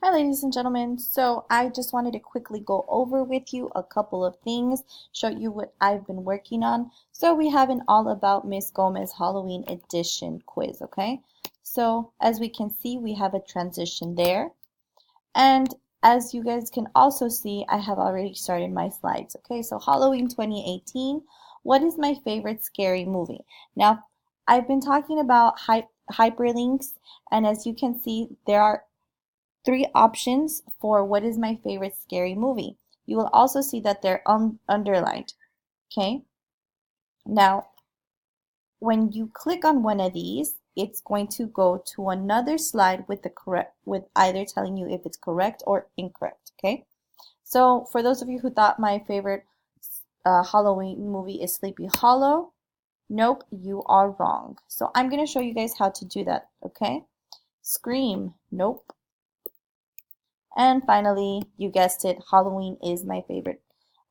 Hi, ladies and gentlemen. So I just wanted to quickly go over with you a couple of things, show you what I've been working on. So we have an All About Miss Gomez Halloween edition quiz, okay? So as we can see, we have a transition there. And as you guys can also see, I have already started my slides, okay? So Halloween 2018, what is my favorite scary movie? Now, I've been talking about hyperlinks, and as you can see, there are three options for what is my favorite scary movie. You will also see that they're underlined. Okay. Now, when you click on one of these, it's going to go to another slide with either telling you if it's correct or incorrect. Okay. So for those of you who thought my favorite Halloween movie is Sleepy Hollow, nope, you are wrong. So I'm going to show you guys how to do that. Okay. Scream, nope. And finally, you guessed it, Halloween is my favorite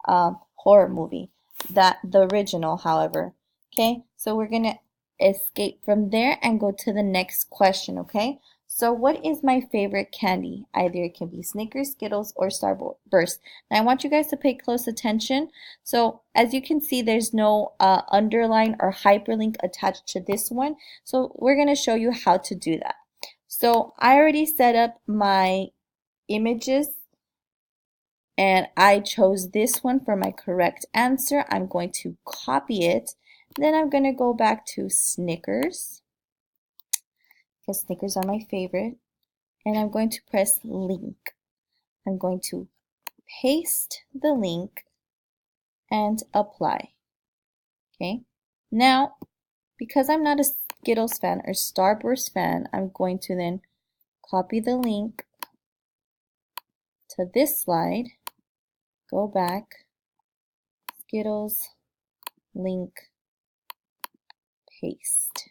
horror movie. The original, however. Okay, so we're gonna escape from there and go to the next question, okay? So what is my favorite candy? Either it can be Snickers, Skittles, or Starburst. Now I want you guys to pay close attention. So as you can see, there's no underline or hyperlink attached to this one. So we're gonna show you how to do that. So I already set up my images and I chose this one for my correct answer. I'm going to copy it. Then I'm going to go back to Snickers because Snickers are my favorite. And I'm going to press link. I'm going to paste the link and apply. Okay. Now, because I'm not a Skittles fan or Starburst fan, I'm going to then copy the link to this slide, go back, Skittles, link, paste,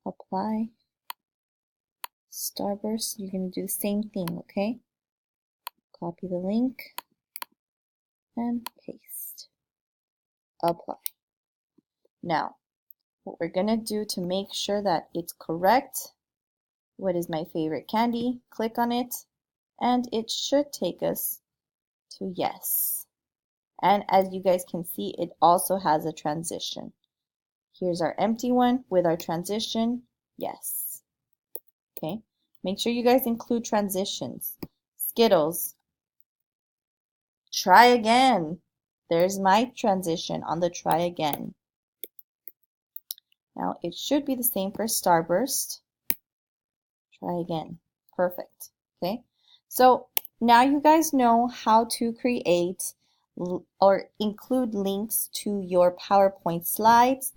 apply, Starburst. You're going to do the same thing, okay? Copy the link and paste, apply. Now, what we're going to do to make sure that it's correct, what is my favorite candy? Click on it, and it should take us to yes. And as you guys can see, it also has a transition. Here's our empty one with our transition, yes. Okay, make sure you guys include transitions. Skittles, try again. There's my transition on the try again. Now it should be the same for Starburst. Try again. Perfect. Okay, so now you guys know how to create or include links to your PowerPoint slides